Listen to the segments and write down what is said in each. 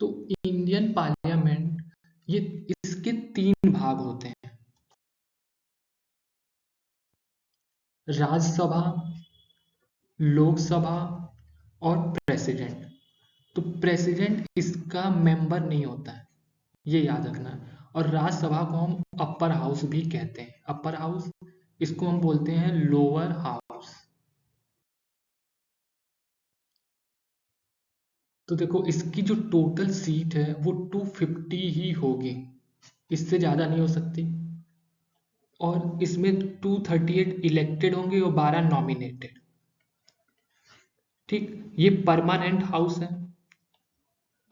तो Indian parliament, ये इसके 3 भाग होते हैं: राज्यसभा, लोकसभा और प्रेसिडेंट। तो प्रेसिडेंट इसका मेंबर नहीं होता है, ये याद रखना है। और राज्यसभा को हम अपर हाउस भी कहते हैं। अपर हाउस, इसको हम बोलते हैं लोअर हाउस। तो देखो, इसकी जो टोटल सीट है वो 250 ही होगी, इससे ज़्यादा नहीं हो सकती। और इसमें 238 इलेक्टेड होंगे और 12 नॉमिनेटेड। ठीक, ये परमानेंट हाउस है।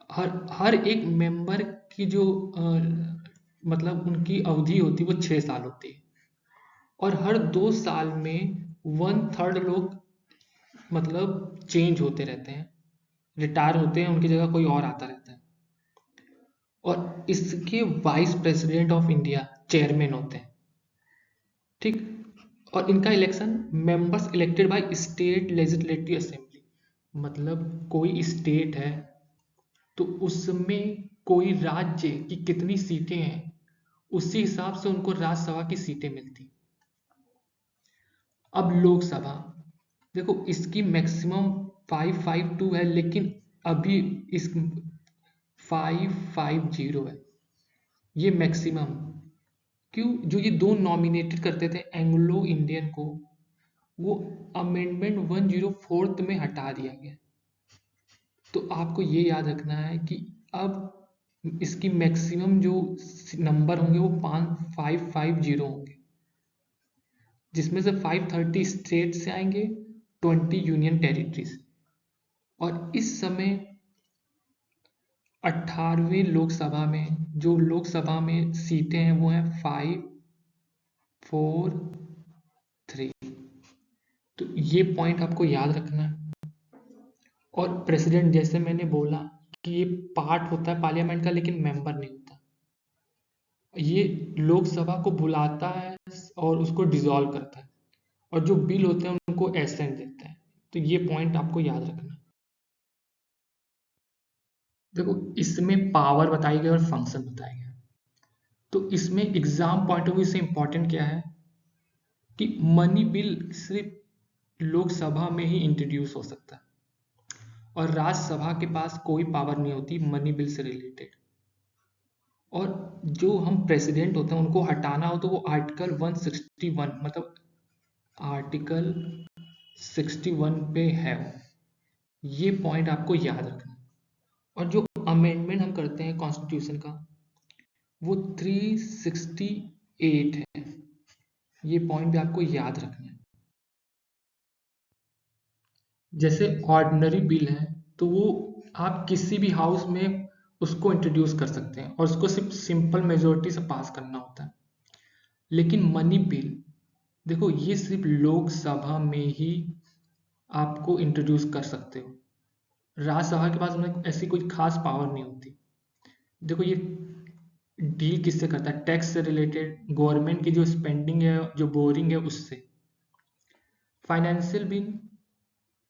हर हर एक मेंबर की जो मतलब उनकी अवधि होती है वो 6 साल होती है। और हर 2 साल में 1/3 लोग मतलब चेंज होते रहते हैं, रिटायर होते हैं, उनकी जगह कोई और आता रहता है। और इसके vice president of India chairman होते हैं। ठीक, और इनका election members elected by state legislative assembly. मतलब कोई स्टेट है तो उसमें कोई राज्य की कितनी सीटें हैं, उसी हिसाब से उनको राज्यसभा की सीटें मिलती। अब लोकसभा, देखो इसकी मैक्सिमम 552 है, लेकिन अभी इस 550 है, ये मैक्सिमम। क्यों? जो ये दो नॉमिनेटेड करते थे एंग्लो इंडियन को, वो अमेंडमेंट 104 में हटा दिया गया। तो आपको ये याद रखना है कि अब इसकी मैक्सिमम जो नंबर होंगे वो 550 होंगे, जिसमें से 530 स्टेट से आएंगे, 20 यूनियन टेरिटरीज। और इस समय 18वीं लोकसभा में जो लोकसभा में सीटें हैं वो हैं 543। तो ये पॉइंट आपको याद रखना है। और प्रेसिडेंट, जैसे मैंने बोला कि ये पार्ट होता है पार्लियामेंट का, लेकिन मेंबर नहीं होता। ये लोकसभा को बुलाता है और उसको डिसॉल्व करता है, और जो बिल होते हैं उनको एसेंट देता है। तो ये पॉइंट आपको याद रखना है। देखो, इसमें पावर बताई गई और फंक्शन बताया गया। तो इसमें एग्जाम पॉइंट ऑफ व्यू से इंपॉर्टेंट क्या है कि मनी बिल सिर्फ लोकसभा में ही इंट्रोड्यूस हो सकता है, और राज्यसभा के पास कोई पावर नहीं होती मनी बिल से रिलेटेड। और जो हम प्रेसिडेंट होते हैं उनको हटाना हो तो वो आर्टिकल 161, मतलब आर्टिकल 61 पे है। ये पॉइंट आपको याद रखना है। और जो अमेंडमेंट हम करते हैं कॉन्स्टिट्यूशन का, वो 368 है। ये पॉइंट भी आपको याद रखना है। जैसे ऑर्डिनरी बिल है तो वो आप किसी भी हाउस में उसको इंट्रोड्यूस कर सकते हैं और उसको सिर्फ सिंपल मेजोरिटी से पास करना होता है। लेकिन मनी बिल, देखो ये सिर्फ लोकसभा में ही आपको इंट्रोड्यूस कर सकते हो। राज्यसभा के पास में ऐसी कोई खास पावर नहीं होती। देखो ये डील किससे करता है? टैक्स से रिलेटेड, गवर्नमेंट की जो स्पेंडिंग है, जो बोरिंग है, उससे। फाइनेंशियल बिल,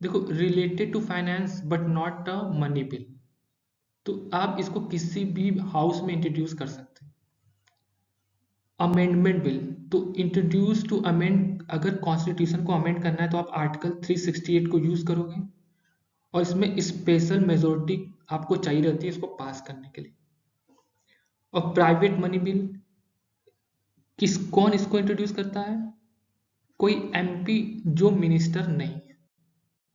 देखो related to finance but not a money bill. तो आप इसको किसी भी हाउस में इंट्रोड्यूस कर सकते हैं। अमेंडमेंट बिल, तो इंट्रोड्यूस टू अमेंड, अगर कॉन्स्टिट्यूशन को अमेंड करना है तो आप आर्टिकल 368 को यूज करोगे, और इसमें स्पेशल मेजोरिटी आपको चाहिए रहती है इसको पास करने के लिए। और प्राइवेट मनी बिल, कौन इसको इंट्रोड्यूस करता है? कोई एमपी जो मिनिस्टर नहीं है।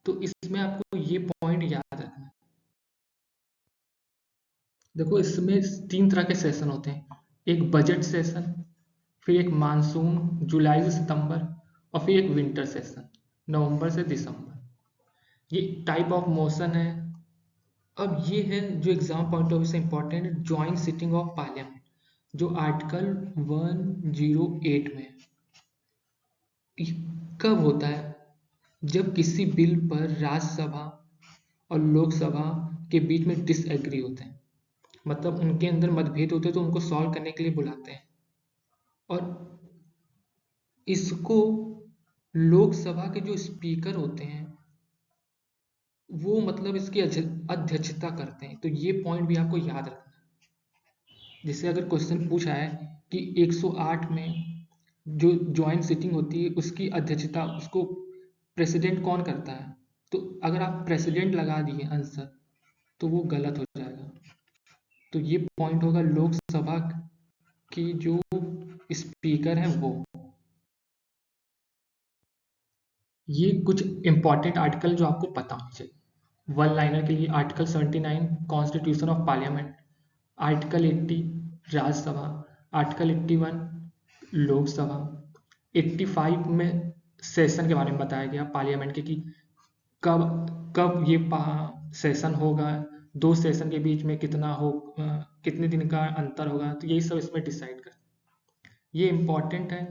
तो इसमें आपको ये पॉइंट याद रखना है। देखो इसमें 3 तरह के सेशन होते हैं: एक बजट सेशन, फिर एक मानसून जुलाई से सितंबर, और फिर एक विंटर सेशन नवंबर से दिसंबर। ये टाइप ऑफ मोशन है। अब ये है जो एग्जाम पॉइंट ऑफ व्यू से इंपॉर्टेंट है, ज्वाइंट सिटिंग ऑफ पार्लियामेंट, जो आर्टिकल 108 में है। ये कब होता है? जब किसी बिल पर राज्यसभा और लोकसभा के बीच में डिसएग्री होते हैं, मतलब उनके अंदर मतभेद होते हैं, तो उनको सॉल्व करने के लिए बुलाते हैं। और इसको लोकसभा के जो स्पीकर होते हैं वो मतलब इसकी अध्यक्षता करते हैं। तो ये पॉइंट भी आपको याद रखना है। जैसे अगर क्वेश्चन पूछा है कि 108 में जो जॉइंट सिटिंग होती है उसकी अध्यक्षता उसको प्रेसिडेंट कौन करता है, तो अगर आप प्रेसिडेंट लगा दिए आंसर तो वो गलत हो जाएगा। तो ये पॉइंट होगा लोकसभा की जो स्पीकर है वो। ये कुछ इंपॉर्टेंट आर्टिकल जो आपको पता होना चाहिए। वन लाइनर के लिए article 79 constitution of parliament, article 80 Rajya Sabha, article 81 Lok Sabha, 85 में सेशन के बारे में बताया गया पार्लियामेंट के कि कब कब ये सेशन होगा, दो सेशन के बीच में कितने दिन का अंतर होगा, तो यही सब इसमें डिसाइड कर। ये इम्पॉर्टेंट है।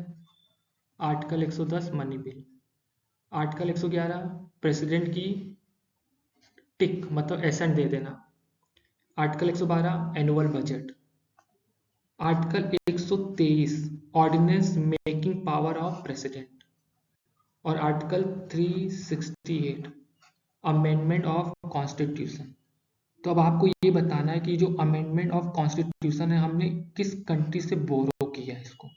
Article 110 money bill, article 111 president की टिक मतलब एसेंट दे देना, article 112 annual budget, article 123 ordinance making power of president, और आर्टिकल 368 अमेंडमेंट ऑफ कॉन्स्टिट्यूशन। तो अब आपको ये बताना है कि जो अमेंडमेंट ऑफ कॉन्स्टिट्यूशन है हमने किस कंट्री से बोरो किया है इसको।